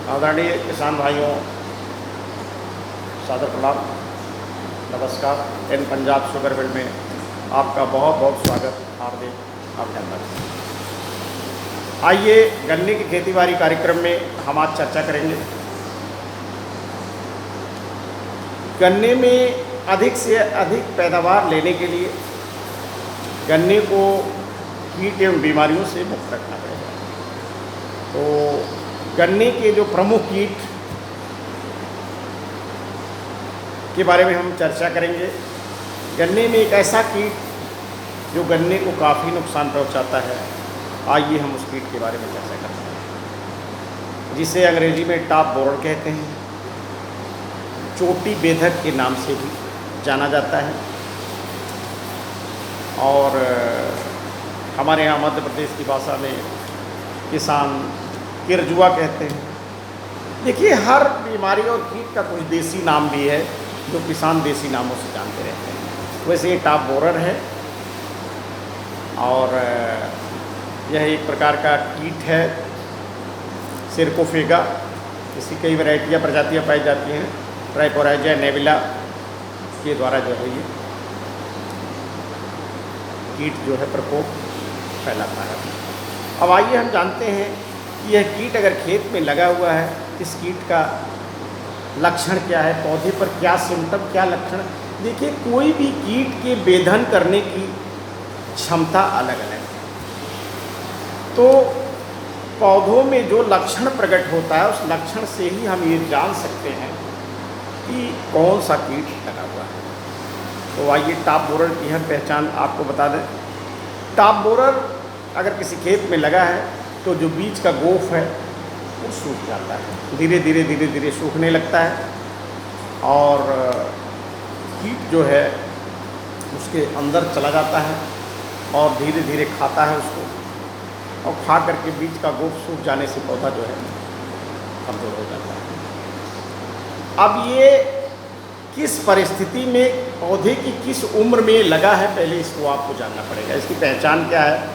आदरणीय किसान भाइयों, सादर प्रणाम, नमस्कार। इन पंजाब शुगर मिल में आपका बहुत बहुत स्वागत, हार्दिक अभिनंदन। आइए गन्ने की खेतीबाड़ी कार्यक्रम में हम आज चर्चा करेंगे। गन्ने में अधिक से अधिक पैदावार लेने के लिए गन्ने को कीट एवं बीमारियों से मुक्त रखना पड़ेगा। तो गन्ने के जो प्रमुख कीट के बारे में हम चर्चा करेंगे। गन्ने में एक ऐसा कीट जो गन्ने को काफ़ी नुकसान पहुंचाता है, आइए हम उस कीट के बारे में चर्चा करते हैं, जिसे अंग्रेजी में टॉप बोरर कहते हैं, चोटी बेधक के नाम से भी जाना जाता है। और हमारे यहाँ मध्य प्रदेश की भाषा में किसान किरजुआ कहते हैं। देखिए, हर बीमारी और कीट का कुछ देसी नाम भी है जो किसान देसी नामों से जानते रहते हैं। वैसे ये टॉप बोरर है और यह एक प्रकार का कीट है, सिरकोफेगा। इसकी कई वैरायटियाँ प्रजातियाँ पाई जाती हैं। ट्राइकोराइजा नेविला के द्वारा जो है ये कीट जो है प्रकोप फैलाता है। अब आइए हम जानते हैं कि यह कीट अगर खेत में लगा हुआ है, इस कीट का लक्षण क्या है, पौधे पर क्या सिम्टम, क्या लक्षण। देखिए, कोई भी कीट के वेधन करने की क्षमता अलग अलग है। तो पौधों में जो लक्षण प्रकट होता है, उस लक्षण से ही हम ये जान सकते हैं कि कौन सा कीट लगा हुआ है। तो आइए टॉप बोरर की हम पहचान आपको बता दें। टॉप बोरर अगर किसी खेत में लगा है तो जो बीज का गोफ है वो सूख जाता है, धीरे धीरे सूखने लगता है और कीट जो है उसके अंदर चला जाता है और धीरे धीरे खाता है उसको, और खा करके बीज का गोफ सूख जाने से पौधा जो है कमज़ोर हो जाता है। अब ये किस परिस्थिति में पौधे की किस उम्र में लगा है, पहले इसको आपको जानना पड़ेगा। इसकी पहचान क्या है?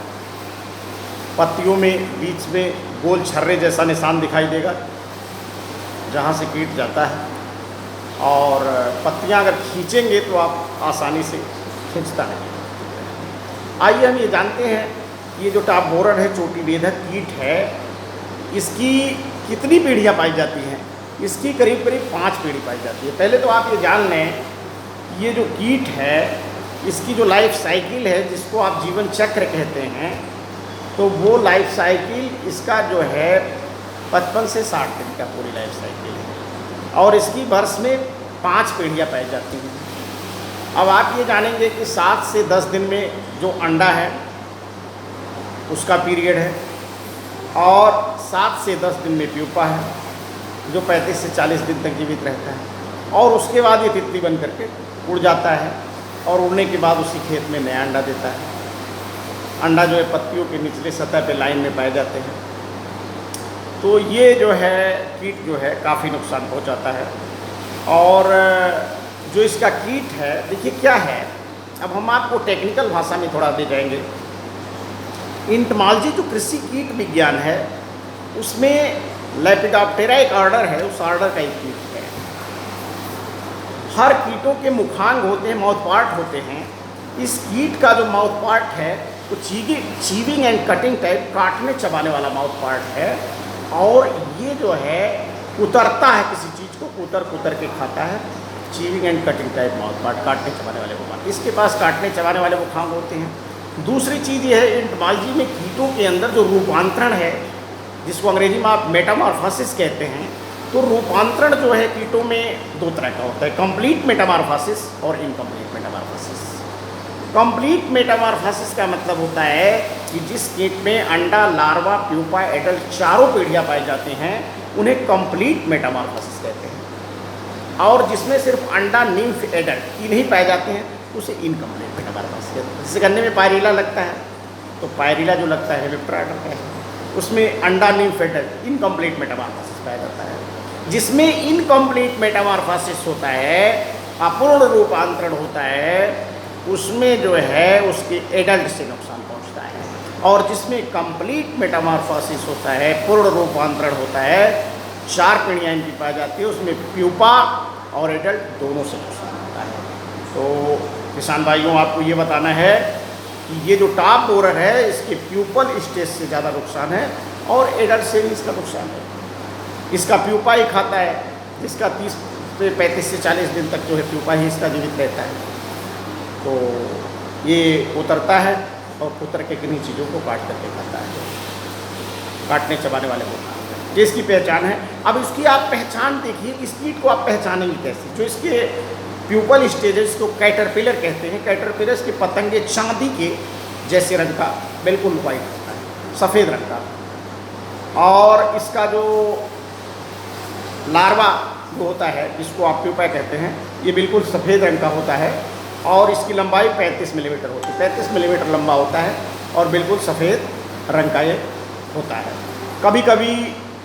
पत्तियों में बीच में गोल छर्रे जैसा निशान दिखाई देगा जहाँ से कीट जाता है, और पत्तियाँ अगर खींचेंगे तो आप आसानी से खींचता है। आइए हम ये जानते हैं, ये जो टॉप बोरर है, चोटी बेधक कीट है, इसकी कितनी पीढ़ियाँ पाई जाती हैं? इसकी करीब करीब 5 पीढ़ी पाई जाती है। पहले तो आप ये जान लें, ये जो कीट है इसकी जो लाइफ साइकिल है, जिसको आप जीवन चक्र कहते हैं, तो वो लाइफ साइकिल इसका जो है 55 से 60 दिन का पूरी लाइफ साइकिल है, और इसकी वर्ष में 5 पीढ़ियाँ पाई जाती हैं। अब आप ये जानेंगे कि 7 से 10 दिन में जो अंडा है उसका पीरियड है, और 7 से 10 दिन में प्यूपा है जो 35 से 40 दिन तक जीवित रहता है, और उसके बाद ये तितली बन करके उड़ जाता है, और उड़ने के बाद उसी खेत में नया अंडा देता है। अंडा जो है पत्तियों के निचले सतह पे लाइन में पाए जाते हैं। तो ये जो है कीट जो है काफ़ी नुकसान पहुंचाता है। और जो इसका कीट है, देखिए क्या है, अब हम आपको टेक्निकल भाषा में थोड़ा दे जाएंगे। इंटमॉलजी जो कृषि कीट विज्ञान है, उसमें लेपिडोप्टेरा एक ऑर्डर है, उस ऑर्डर का एक कीट है। हर कीटों के मुखांग होते हैं, माउथ पार्ट होते हैं। इस कीट का जो माउथ पार्ट है वो चीविंग एंड कटिंग टाइप, काटने चबाने वाला माउथ पार्ट है, और ये जो है उतरता है किसी चीज़ को, कुतर के खाता है। Chewing and cutting type mouth part, काटने चबाने वाले मुखांग, इसके पास काटने चबाने वाले मुखांग होते हैं। दूसरी चीज़ ये है, इंटमॉलजी में कीटों के अंदर जो रूपांतरण है, जिसको अंग्रेजी में आप मेटामॉर्फोसिस कहते हैं, तो रूपांतरण जो है कीटों में 2 तरह का होता है, कंप्लीट मेटामॉर्फोसिस और इनकम्प्लीट मेटामॉर्फोसिस। कंप्लीट मेटामॉर्फोसिस का मतलब होता है कि जिस कीट में अंडा, लार्वा, प्यूपा, एडल्ट चारों पीढ़ियाँ पाई जाती हैं, उन्हें कंप्लीट मेटामॉर्फोसिस कहते हैं। और जिसमें सिर्फ अंडा, निम्फ, एडल्ट तीन ही पाए जाते हैं, उसे इनकम्प्लीट मेटामॉर्फोसिस कहते हैं। जैसे गन्ने में पायरिला लगता है, तो पायरिला जो लगता है हेमिप्टेरा है, उसमें अंडा, निम्फ, एडल्ट इनकम्प्लीट मेटामॉर्फोसिस पाया जाता है। जिसमें इनकम्प्लीट मेटामॉर्फोसिस होता है, अपूर्ण रूपांतरण होता है, उसमें जो है उसके एडल्ट से नुकसान पहुंचता है। और जिसमें कंप्लीट मेटामॉर्फोसिस होता है, पूर्ण रूपांतरण होता है, 4 पीढ़ियाँ इनकी पाई जाती है, उसमें प्यूपा और एडल्ट दोनों से नुकसान होता है। तो किसान भाइयों, आपको ये बताना है कि ये जो टॉप बोरर है इसके प्यूपल स्टेज से ज़्यादा नुकसान है और एडल्ट से भी इसका नुकसान है। इसका प्यूपा ही खाता है, जिसका 30 से 35 से 40 दिन तक जो है प्यूपा ही इसका जीवित रहता है। तो ये उतरता है और उतर के किन्हीं चीज़ों को काट करके खाता है, काटने चबाने वाले होता है। ये इसकी पहचान है। अब इसकी आप पहचान देखिए, इस कीट को आप पहचानेंगे कैसे? जो इसके प्यूपल स्टेज है, इसको कैटरपिलर कहते हैं। कैटरपिलर के पतंगे चांदी के जैसे रंग का, बिल्कुल वाइट होता है, सफ़ेद रंग का। और इसका जो लार्वा जो होता है, जिसको आप प्यूपा कहते हैं, ये बिल्कुल सफ़ेद रंग का होता है और इसकी लंबाई 35 मिलीमीटर होती है, 35 मिलीमीटर लंबा होता है और बिल्कुल सफ़ेद रंग का ये होता है। कभी कभी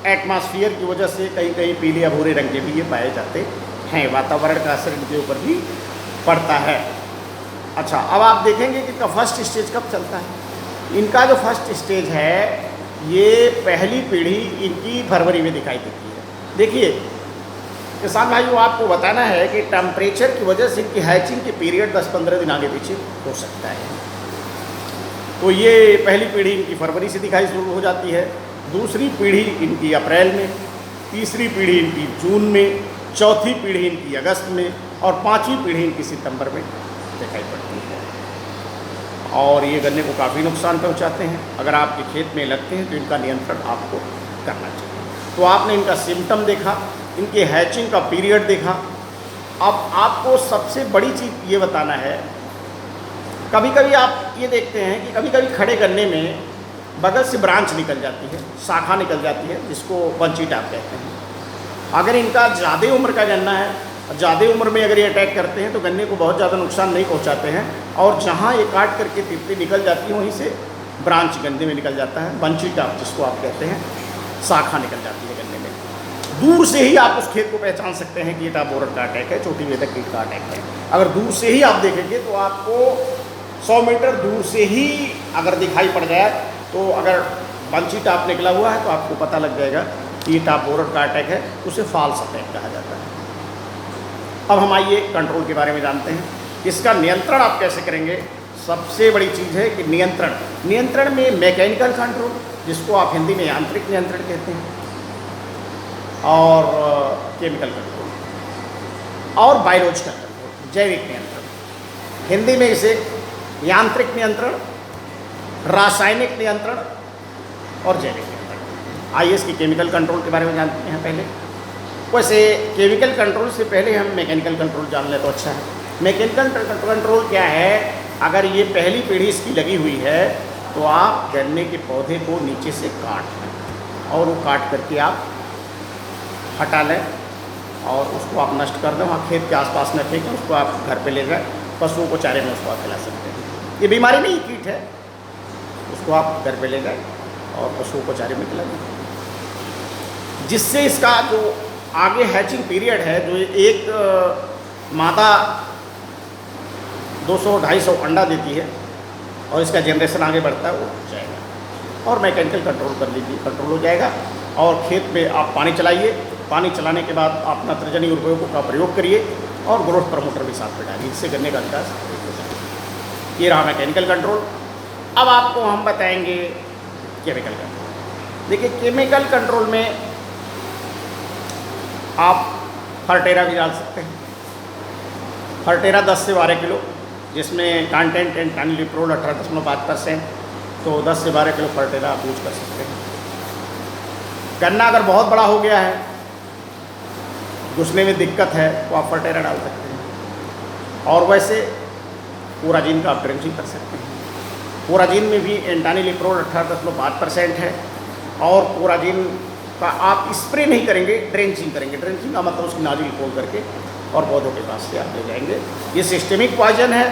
एटमॉस्फेयर की वजह से कहीं कहीं पीले या भूरे रंग के भी ये पाए जाते हैं, वातावरण का असर इनके ऊपर भी पड़ता है। अच्छा, अब आप देखेंगे कि इनका फर्स्ट स्टेज कब चलता है। इनका जो फर्स्ट स्टेज है, ये पहली पीढ़ी इनकी फरवरी में दिखाई देती है। देखिए किसान भाइयों, आपको बताना है कि टेम्परेचर की वजह से इनकी हैचिंग के पीरियड 10-15 दिन आगे पीछे हो सकता है। तो ये पहली पीढ़ी इनकी फरवरी से दिखाई शुरू हो जाती है, दूसरी पीढ़ी इनकी अप्रैल में, तीसरी पीढ़ी इनकी जून में, चौथी पीढ़ी इनकी अगस्त में और पाँचवीं पीढ़ी इनकी सितंबर में दिखाई पड़ती है। और ये गन्ने को काफ़ी नुकसान पहुंचाते हैं। अगर आपके खेत में लगते हैं तो इनका नियंत्रण आपको करना चाहिए। तो आपने इनका सिम्टम देखा, इनके हैचिंग का पीरियड देखा। अब आपको सबसे बड़ी चीज़ ये बताना है, कभी कभी आप ये देखते हैं कि कभी कभी खड़े गन्ने में बगल से ब्रांच निकल जाती है, शाखा निकल जाती है, जिसको बंची टाप कहते हैं। अगर इनका ज़्यादा उम्र का गन्ना है, ज़्यादा उम्र में अगर ये अटैक करते हैं तो गन्ने को बहुत ज़्यादा नुकसान नहीं पहुंचाते हैं और जहाँ ये काट करके तितली निकल जाती है वहीं से ब्रांच गन्ने में निकल जाता है, बंची टाप जिसको आप कहते हैं, शाखा निकल जाती है गन्ने में। दूर से ही आप उस खेत को पहचान सकते हैं कि ये टॉप बोरर का अटैक है, चोटी वेदक कीट का अटैक है। अगर दूर से ही आप देखेंगे तो आपको 100 मीटर दूर से ही अगर दिखाई पड़ जाए, तो अगर बंची टाप निकला हुआ है तो आपको पता लग जाएगा कि ये टॉप बोरर का अटैक है, उसे फॉल्स अटैक कहा जाता है। अब हम आइए कंट्रोल के बारे में जानते हैं। इसका नियंत्रण आप कैसे करेंगे? सबसे बड़ी चीज़ है कि नियंत्रण में मैकेनिकल कंट्रोल, जिसको आप हिंदी में यांत्रिक नियंत्रण कहते हैं, और केमिकल कंट्रोल और बायोलॉजिकल कंट्रोल, जैविक नियंत्रण। हिंदी में इसे यांत्रिक नियंत्रण, रासायनिक नियंत्रण और जैविक नियंत्रण। आइए इसकी केमिकल कंट्रोल के बारे में जानते हैं पहले। वैसे केमिकल कंट्रोल से पहले हम मैकेनिकल कंट्रोल जान लें तो अच्छा है। मैकेनिकल कंट्रोल क्या है? अगर ये पहली पीढ़ी इसकी लगी हुई है तो आप गन्ने के पौधे को नीचे से काट लें और वो काट करके आप हटा लें और उसको आप नष्ट कर दें। वहाँ खेत के आसपास न फेंकें, उसको आप घर पे ले जाएं, पशुओं को चारे में उसको आप खिला सकते हैं। ये बीमारी नहीं, कीट है, उसको आप घर पे ले जाएं और पशुओं को चारे में खिला दें, जिससे इसका जो आगे हैचिंग पीरियड है, जो एक मादा 200-250 अंडा देती है और इसका जनरेशन आगे बढ़ता है, वो हो जाएगा। और मैकेनिकल कंट्रोल कर लीजिए, कंट्रोल हो जाएगा। और खेत में आप पानी चलाइए, पानी चलाने के बाद आप नत्रजनी उर्वरकों का प्रयोग करिए और ग्रोथ प्रमोटर भी साथ में डालिए, जिससे गन्ने का विकास हो जाए। ये रहा मैकेनिकल कंट्रोल। अब आपको हम बताएंगे केमिकल कंट्रोल। देखिए केमिकल कंट्रोल में आप फर्टेरा भी डाल सकते हैं। फर्टेरा 10 से 12 किलो, जिसमें कंटेंट एंटानिलिप्रोल 18.5%, तो 10 से 12 किलो फर्टेरा आप यूज कर सकते हैं। गन्ना अगर बहुत बड़ा हो गया है, घुसने में दिक्कत है, तो आप फर्टेरा डाल सकते हैं। और वैसे कोराजीन का आप ड्रेंचिंग कर सकते हैं। कोराजीन में भी एंटानिलिप्रोल 18.5% है और कोराजीन का आप स्प्रे नहीं करेंगे, ड्रेंचिंग करेंगे। ड्रेंचिंग का मतलब उसकी नाजिल खोल करके और पौधों के पास से आप ले जाएंगे। ये सिस्टेमिक पॉइजन है,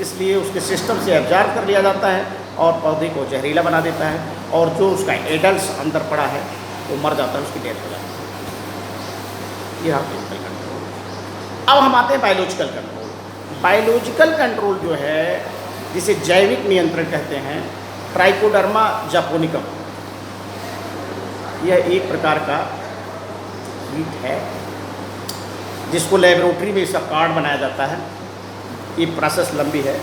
इसलिए उसके सिस्टम से एब्जॉर्ब कर लिया जाता है और पौधे को जहरीला बना देता है और जो उसका एडल्ट अंदर पड़ा है वो मर जाता है, उसकी डेथ हो जाती है। ये केमिकल कंट्रोल। अब हम आते हैं बायोलॉजिकल कंट्रोल। बायोलॉजिकल कंट्रोल जो है, जिसे जैविक नियंत्रण कहते हैं, ट्राइकोडर्मा जापोनिकम, यह एक प्रकार का कीट है जिसको लेबोरेटरी में इसका कार्ड बनाया जाता है। ये प्रोसेस लंबी है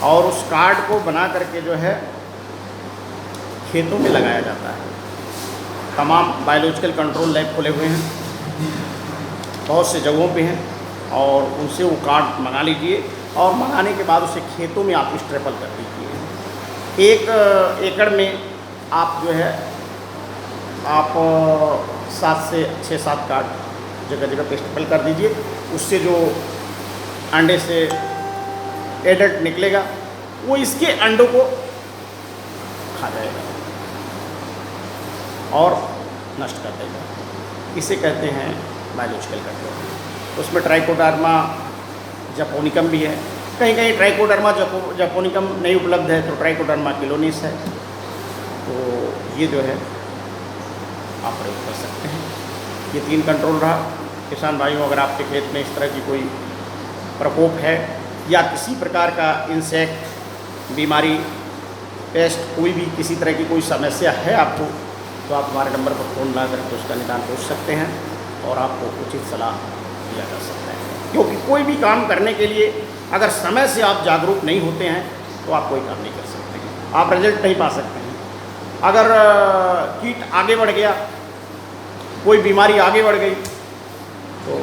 और उस कार्ड को बना करके जो है खेतों में लगाया जाता है। तमाम बायोलॉजिकल कंट्रोल लैब खुले हुए हैं, बहुत से जगहों पे हैं, और उनसे वो कार्ड मंगा लीजिए और मंगाने के बाद उसे खेतों में आप स्ट्रेपल कर दीजिए। 1 एकड़ में आप जो है आप 7 से 6-7 कार्ड जगह जगह पे स्ट्रेपल कर दीजिए। उससे जो अंडे से एडल्ट निकलेगा वो इसके अंडों को खा जाएगा और नष्ट कर देगा। इसे कहते हैं बायोलॉजिकल कंट्रोल। उसमें ट्राइकोडर्मा जापोनिकम भी है, कहीं कहीं ट्राइकोडर्मा जापोनिकम नहीं उपलब्ध है तो ट्राइकोडर्मा किलोनिस है। तो ये जो है आप प्रयोग कर सकते हैं। ये 3 कंट्रोल रहा। किसान भाइयों, अगर आपके खेत में इस तरह की कोई प्रकोप है या किसी प्रकार का इंसेक्ट बीमारी, पेस्ट, कोई भी किसी तरह की कोई समस्या है आपको, तो आप हमारे नंबर पर फ़ोन ला करके उसका निदान पूछ सकते हैं और आपको उचित सलाह दिया जा सकता है। क्योंकि कोई भी काम करने के लिए अगर समय से आप जागरूक नहीं होते हैं तो आप कोई काम नहीं कर सकते हैं, आप रिजल्ट नहीं पा सकते हैं। अगर कीट आगे बढ़ गया, कोई बीमारी आगे बढ़ गई, तो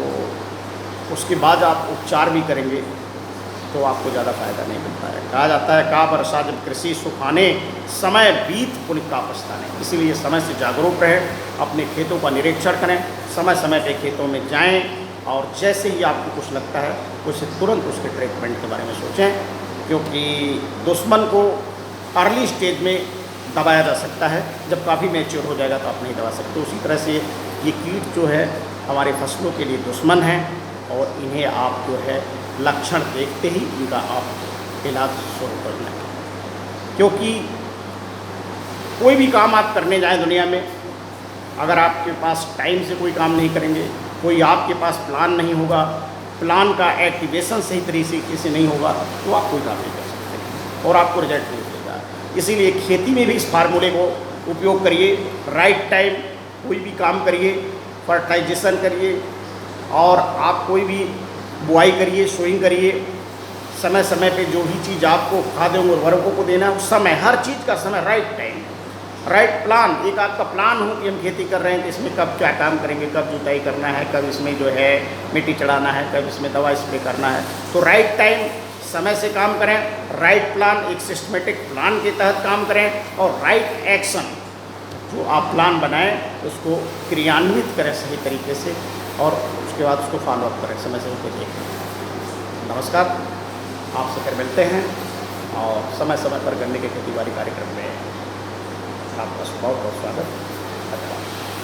उसके बाद आप उपचार भी करेंगे तो आपको ज़्यादा फायदा नहीं मिलता है। कहा जाता है का वर्षा जब कृषि सुखाने, समय बीत पुन का पछताने। इसीलिए समय से जागरूक रहें, अपने खेतों का निरीक्षण करें, समय समय पे खेतों में जाएं और जैसे ही आपको कुछ लगता है उसे तुरंत उसके ट्रीटमेंट के बारे में सोचें। क्योंकि दुश्मन को अर्ली स्टेज में दबाया जा सकता है, जब काफ़ी मैच्योर हो जाएगा तो आप नहीं दबा सकते। उसी तरह से ये कीट जो है हमारे फसलों के लिए दुश्मन है और इन्हें आप जो है लक्षण देखते ही इनका आप इलाज शुरू कर लें। क्योंकि कोई भी काम आप करने जाएं दुनिया में, अगर आपके पास टाइम से कोई काम नहीं करेंगे, कोई आपके पास प्लान नहीं होगा, प्लान का एक्टिवेशन सही तरीके से नहीं होगा, तो आप कोई काम नहीं कर सकते और आपको रिजल्ट नहीं मिलेगा। इसीलिए खेती में भी इस फार्मूले को उपयोग करिए। राइट टाइम कोई भी काम करिए, फर्टिलाइजेशन करिए और आप कोई भी बुआई करिए, सोइंग करिए। समय समय पे जो भी चीज़ आपको खाद्य उर्वरकों को देना है, उस समय हर चीज़ का समय, राइट टाइम, राइट प्लान। एक आपका प्लान हो कि हम खेती कर रहे हैं तो इसमें कब क्या काम करेंगे, कब जुताई करना है, कब इसमें जो है मिट्टी चढ़ाना है, कब इसमें दवा स्प्रे करना है। तो राइट टाइम, समय से काम करें, राइट प्लान, एक सिस्टमेटिक प्लान के तहत काम करें और राइट एक्शन, जो आप प्लान बनाएं उसको क्रियान्वित करें सही तरीके से और उसके बाद उसको फॉलोअप करें, समय से उसको देखें। नमस्कार, आपसे फिर मिलते हैं और समय समय पर गन्ने के खेती बाड़ी कार्यक्रम में आपका बहुत बहुत स्वागत। धन्यवाद।